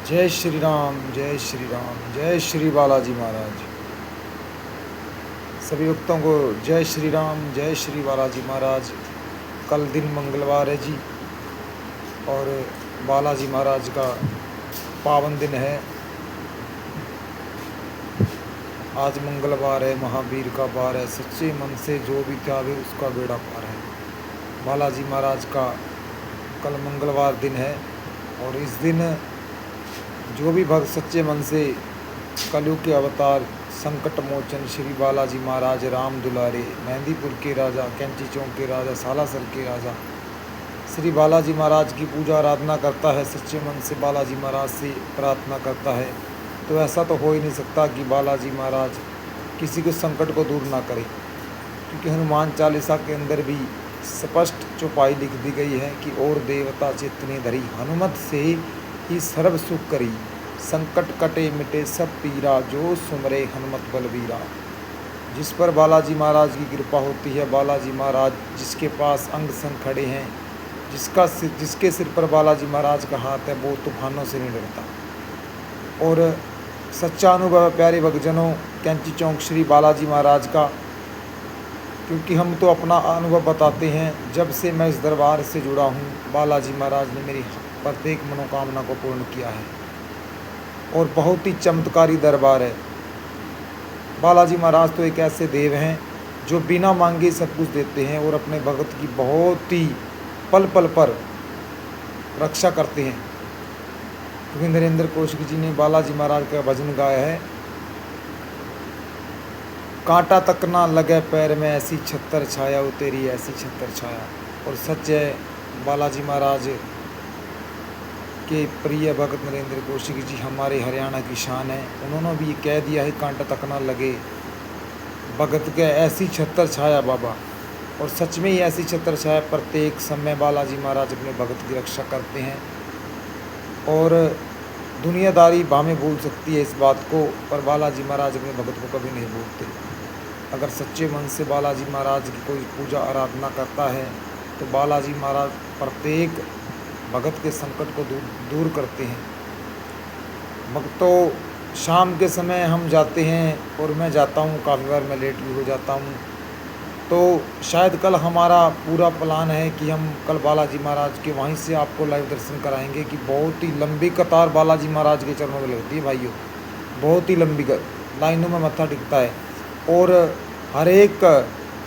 जय श्री राम, जय श्री राम, जय श्री बालाजी महाराज। सभी भक्तों को जय श्री राम, जय श्री बालाजी महाराज। कल दिन मंगलवार है जी, और बालाजी महाराज का पावन दिन है। आज मंगलवार है, महावीर का वार है। सच्चे मन से जो भी त्यागे उसका बेड़ा पार है। बालाजी महाराज का कल मंगलवार दिन है, और इस दिन जो भी भक्त सच्चे मन से कलयुग के अवतार संकट मोचन श्री बालाजी महाराज राम दुलारे, मेहंदीपुर के राजा, कैंची चौक के राजा, सालासर के राजा, श्री बालाजी महाराज की पूजा आराधना करता है, सच्चे मन से बालाजी महाराज से प्रार्थना करता है, तो ऐसा तो हो ही नहीं सकता कि बालाजी महाराज किसी के संकट को दूर ना करें। क्योंकि हनुमान चालीसा के अंदर भी स्पष्ट चौपाई लिख दी गई है कि और देवता चितने धरी, हनुमत से ही सर्व सुख करी, संकट कटे मिटे सब पीरा, जो सुमरे हनुमत बलवीरा। जिस पर बालाजी महाराज की कृपा होती है, बालाजी महाराज जिसके पास अंग संग खड़े हैं, जिसके सिर पर बालाजी महाराज का हाथ है, वो तूफानों से नहीं डरता। और सच्चा अनुभव है प्यारे भक्तजनों कैंची चौक श्री बालाजी महाराज का, क्योंकि हम तो अपना अनुभव बताते हैं। जब से मैं इस दरबार से जुड़ा हूँ, बालाजी महाराज ने मेरी प्रत्येक मनोकामना को पूर्ण किया है, और बहुत ही चमत्कारी दरबार है। बालाजी महाराज तो एक ऐसे देव हैं जो बिना मांगे सब कुछ देते हैं, और अपने भगत की बहुत ही पल पल पर रक्षा करते हैं। क्योंकि नरेंद्र कौशिक जी ने बालाजी महाराज का भजन गाया है, कांटा तक ना लगे पैर में, ऐसी छत्तर छाया वो तेरी ऐसी छत्तर छाया। और सच है, बालाजी महाराज के प्रिय भगत नरेंद्र कौशिक जी हमारे हरियाणा की शान है। उन्होंने भी ये कह दिया है, कांटा तक ना लगे भगत के ऐसी छत्तर छाया बाबा। और सच में ही ऐसी छत्तर छाया प्रत्येक समय बालाजी महाराज अपने भगत की रक्षा करते हैं। और दुनियादारी भामें भूल सकती है इस बात को, पर बालाजी महाराज अपने भगत को कभी नहीं भूलते। अगर सच्चे मन से बालाजी महाराज की कोई पूजा आराधना करता है, तो बालाजी महाराज प्रत्येक भगत के संकट को दूर करते हैं। भक्तों, शाम के समय हम जाते हैं, और मैं जाता हूँ, काफ़ी बार मैं लेट भी हो जाता हूँ। तो शायद कल हमारा पूरा प्लान है कि हम कल बालाजी महाराज के वहीं से आपको लाइव दर्शन कराएंगे। कि बहुत ही लंबी कतार बालाजी महाराज के चरणों में लगती है भाइयों, बहुत ही लंबी लाइनों में मत्था टिकता है। और हर एक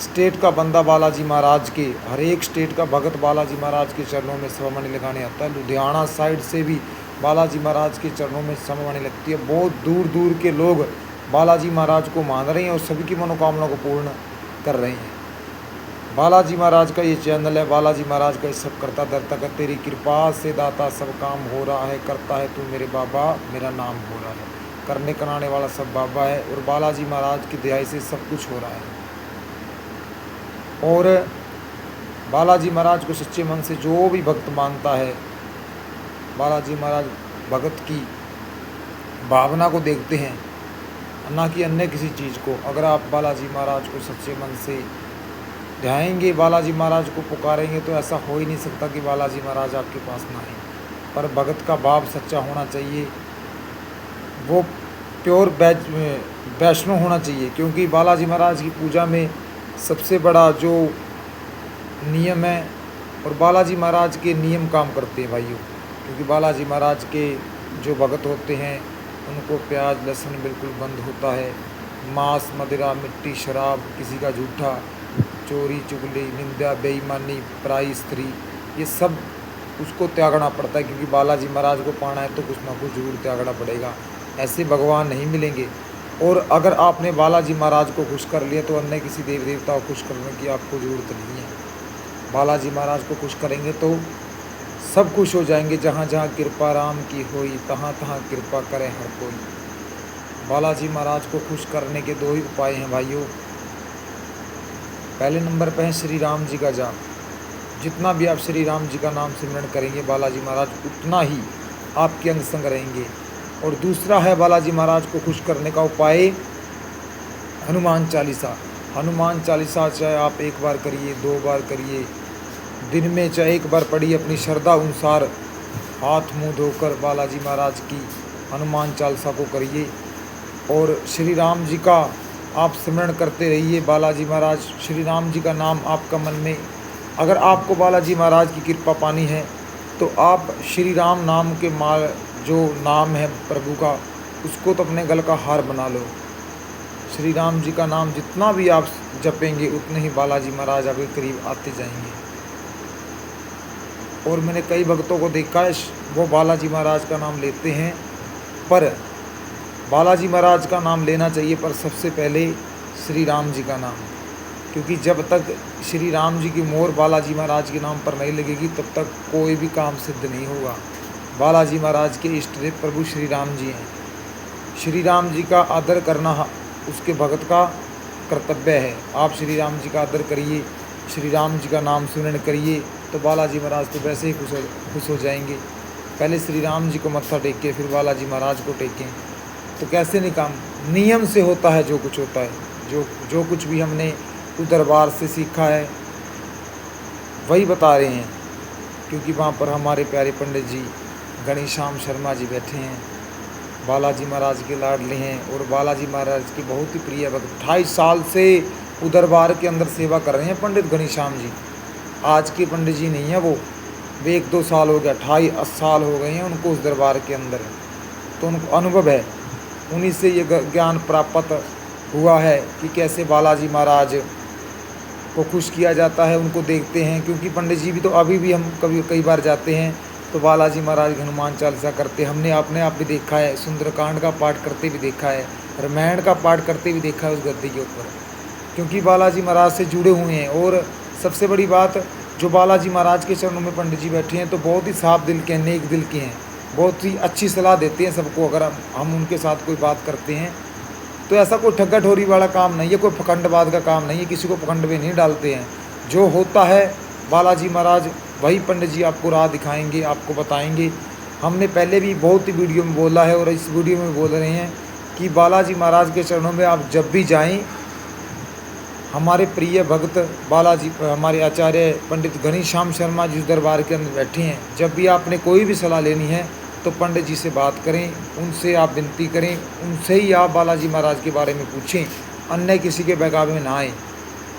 स्टेट का बंदा बालाजी महाराज के, हर एक स्टेट का भगत बालाजी महाराज के चरणों में समवाणी लगाने आता है। लुधियाना साइड से भी बालाजी महाराज के चरणों में समवाणी लगती है। बहुत दूर दूर के लोग बालाजी महाराज को मान रहे हैं, और सभी की मनोकामना को पूर्ण कर रहे हैं। बालाजी महाराज का ये चैनल है, बालाजी महाराज का ये सब करता धरता का, तेरी कृपा से दाता सब काम हो रहा है, करता है तू मेरे बाबा मेरा नाम हो रहा है। करने कराने वाला सब बाबा है, और बालाजी महाराज की दया से सब कुछ हो रहा है। और बालाजी महाराज को सच्चे मन से जो भी भक्त मानता है, बालाजी महाराज भगत की भावना को देखते हैं, ना कि अन्य किसी चीज़ को। अगर आप बालाजी महाराज को सच्चे मन से ध्याएंगे, बालाजी महाराज को पुकारेंगे, तो ऐसा हो ही नहीं सकता कि बालाजी महाराज आपके पास ना आए। पर भगत का भाव सच्चा होना चाहिए, वो प्योर वैष्णव होना चाहिए। क्योंकि बालाजी महाराज की पूजा में सबसे बड़ा जो नियम है, और बालाजी महाराज के नियम काम करते हैं भाइयों। क्योंकि बालाजी महाराज के जो भगत होते हैं, उनको प्याज लहसुन बिल्कुल बंद होता है। मांस मदिरा मिट्टी शराब, किसी का झूठा, चोरी चुगली, निंदा बेईमानी, पराई स्त्री, ये सब उसको त्यागना पड़ता है। क्योंकि बालाजी महाराज को पाना है तो कुछ ना कुछ जरूर त्यागना पड़ेगा, ऐसे भगवान नहीं मिलेंगे। और अगर आपने बालाजी महाराज को खुश कर लिया, तो अन्य किसी देव देवता को खुश करने की आपको ज़रूरत नहीं है। बालाजी महाराज को खुश करेंगे तो सब खुश हो जाएंगे। जहाँ जहाँ कृपा राम की होई, तहाँ तहाँ कृपा करे हर कोई। बालाजी महाराज को खुश करने के दो ही उपाय हैं भाइयों। पहले नंबर पर है श्री राम जी का जाप। जितना भी आप श्री राम जी का नाम सिमरण करेंगे, बालाजी महाराज उतना ही आपके अंग संग रहेंगे। और दूसरा है बालाजी महाराज को खुश करने का उपाय हनुमान चालीसा। हनुमान चालीसा चाहे आप एक बार करिए, 2 बार करिए, दिन में चाहे एक बार पढ़िए, अपनी श्रद्धा अनुसार हाथ मुंह धोकर बालाजी महाराज की हनुमान चालीसा को करिए और श्री राम जी का आप स्मरण करते रहिए। बालाजी महाराज, श्री राम जी का नाम आपका मन में, अगर आपको बालाजी महाराज की कृपा पानी है तो आप श्री राम नाम के माल जो नाम है प्रभु का, उसको तो अपने गल का हार बना लो। श्री राम जी का नाम जितना भी आप जपेंगे उतने ही बालाजी महाराज आपके करीब आते जाएंगे। और मैंने कई भक्तों को देखा है वो बालाजी महाराज का नाम लेते हैं, पर बालाजी महाराज का नाम लेना चाहिए पर सबसे पहले श्री राम जी का नाम, क्योंकि जब तक श्री राम जी की मोहर बालाजी महाराज के नाम पर नहीं लगेगी तब तक कोई भी काम सिद्ध नहीं होगा। बालाजी महाराज के इष्ट देव प्रभु श्री राम जी हैं। श्री राम जी का आदर करना उसके भक्त का कर्तव्य है। आप श्री राम जी का आदर करिए, श्री राम जी का नाम स्मरण करिए तो बालाजी महाराज तो वैसे ही खुश हो जाएंगे। पहले श्री राम जी को मत्था टेकें, फिर बालाजी महाराज को टेकें, तो कैसे नहीं काम, नियम से होता है जो कुछ होता है। जो कुछ भी हमने उस दरबार से सीखा है वही बता रहे हैं, क्योंकि वहाँ पर हमारे प्यारे पंडित जी घनीश्याम शर्मा जी बैठे हैं, बालाजी महाराज के लाडले हैं और बालाजी महाराज के बहुत ही प्रिय भक्त। 28 साल से उस दरबार के अंदर सेवा कर रहे हैं पंडित घनीश्याम जी। आज के पंडित जी नहीं है वो 1-2 साल हो गया, 28 साल हो गए हैं उनको उस दरबार के अंदर, तो उनको अनुभव है। उन्हीं से ये ज्ञान प्राप्त हुआ है कि कैसे बालाजी महाराज को खुश किया जाता है। उनको देखते हैं, क्योंकि पंडित जी भी तो अभी भी हम कई बार जाते हैं तो बालाजी महाराज हनुमान चालीसा करते, हमने अपने आप भी देखा है, सुंदरकांड का पाठ करते भी देखा है, रामायण का पाठ करते भी देखा है उस गद्दी के ऊपर, क्योंकि बालाजी महाराज से जुड़े हुए हैं। और सबसे बड़ी बात, जो बालाजी महाराज के चरणों में पंडित जी बैठे हैं तो बहुत ही साफ दिल के हैं, नेक दिल के हैं, बहुत ही अच्छी सलाह देते हैं सबको। अगर हम उनके साथ कोई बात करते हैं तो ऐसा कोई ठग्गा ठोरी वाला काम नहीं है, कोई पखंडवाद का काम नहीं है, किसी को पखंड में नहीं डालते हैं। जो होता है बालाजी महाराज वही पंडित जी आपको राह दिखाएंगे, आपको बताएंगे। हमने पहले भी बहुत ही वीडियो में बोला है और इस वीडियो में बोल रहे हैं कि बालाजी महाराज के चरणों में आप जब भी जाएं, हमारे प्रिय भक्त बालाजी हमारे आचार्य पंडित घनीश्याम शर्मा जिस दरबार के अंदर बैठे हैं, जब भी आपने कोई भी सलाह लेनी है तो पंडित जी से बात करें, उनसे आप विनती करें, उनसे ही आप बालाजी महाराज के बारे में पूछें, अन्य किसी के बहकावे में ना आए।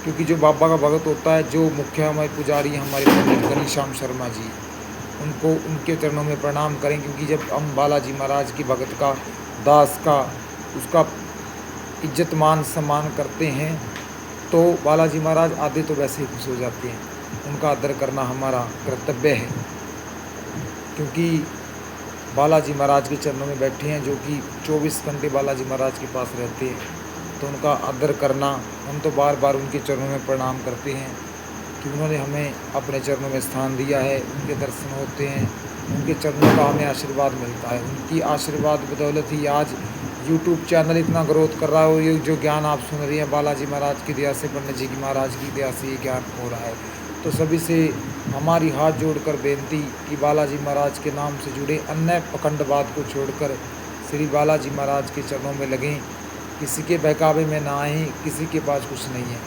क्योंकि जो बाबा का भगत होता है, जो मुख्य हमारे पुजारी हैं हमारे पंडित घनीश्याम शर्मा जी, उनको उनके चरणों में प्रणाम करें। क्योंकि जब हम बालाजी महाराज की भगत का, दास का, उसका इज्जत मान सम्मान करते हैं तो बालाजी महाराज आधे तो वैसे ही खुश हो जाते हैं। उनका आदर करना हमारा कर्तव्य है, क्योंकि बालाजी महाराज के चरणों में बैठे हैं, जो कि 24 घंटे बालाजी महाराज के पास रहते हैं, तो उनका आदर करना, हम तो बार बार उनके चरणों में प्रणाम करते हैं कि उन्होंने हमें अपने चरणों में स्थान दिया है, उनके दर्शन होते हैं, उनके चरणों का हमें आशीर्वाद मिलता है। उनकी आशीर्वाद बदौलत ही आज यूट्यूब चैनल इतना ग्रोथ कर रहा है और ये जो ज्ञान आप सुन रही हैं बालाजी महाराज की दया से, पंडित जी की महाराज की दया से ये ज्ञान हो रहा है। तो सभी से हमारी हाथ जोड़कर बेनती कि बालाजी महाराज के नाम से जुड़े, अन्य पखंडवाद को छोड़कर श्री बालाजी महाराज के चरणों में लगें, किसी के बहकावे में ना आएँ, किसी के पास कुछ नहीं है।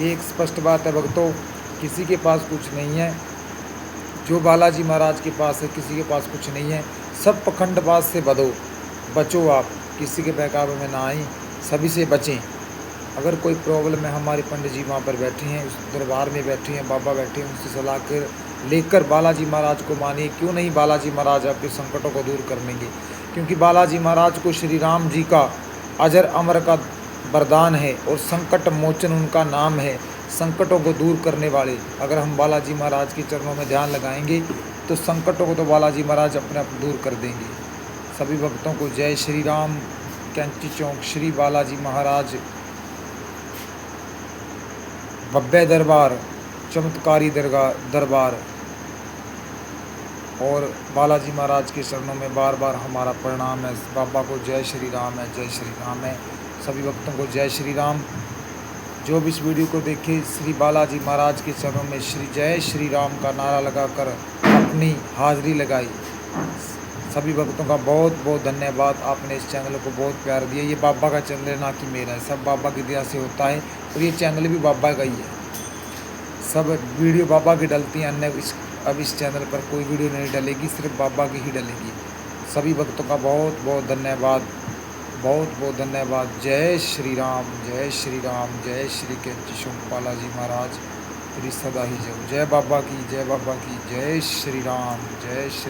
ये एक स्पष्ट बात है भक्तों, किसी के पास कुछ नहीं है। जो बालाजी महाराज के पास है, किसी के पास कुछ नहीं है। सब पखंडवाद से बचो, आप किसी के बहकावे में ना आएँ, सभी से बचें। अगर कोई प्रॉब्लम है, हमारे पंडित जी वहाँ पर बैठे हैं, उस दरबार में बैठे हैं, बाबा बैठे हैं, उनसे सलाह कर लेकर बालाजी महाराज को मानिए। क्यों नहीं बालाजी महाराज आपके संकटों को दूर कर लेंगे, क्योंकि बालाजी महाराज को श्री राम जी का अजर अमर का वरदान है और संकट मोचन उनका नाम है, संकटों को दूर करने वाले। अगर हम बालाजी महाराज के चरणों में ध्यान लगाएंगे तो संकटों को तो बालाजी महाराज अपने आप दूर कर देंगे। सभी भक्तों को जय श्री राम। कैंची चौक श्री बालाजी महाराज भव्य दरबार, चमत्कारी दरबार और बालाजी महाराज के चरणों में बार बार हमारा प्रणाम है। बाबा को जय श्री राम है, जय श्री राम है। सभी भक्तों को जय श्री राम। जो भी इस वीडियो को देखे, श्री बालाजी महाराज के चरणों में श्री जय श्री राम का नारा लगाकर अपनी हाजिरी लगाई। सभी भक्तों का बहुत बहुत धन्यवाद, आपने इस चैनल को बहुत प्यार दिया। ये बाबा का चैनल है, ना कि मेरा है। सब बाबा की दया से होता है और ये चैनल भी बाबा का ही है। सब वीडियो बाबा की डलती हैं, अन्य अब इस चैनल पर कोई वीडियो नहीं डलेगी, सिर्फ बाबा की ही डलेगी। सभी भक्तों का बहुत बहुत धन्यवाद, बहुत बहुत धन्यवाद। जय श्री राम, जय श्री राम, जय श्री केशव बालाजी महाराज तेरी सदा ही जय। जय बाबा की, जय बाबा की, जय श्री राम, जय श्री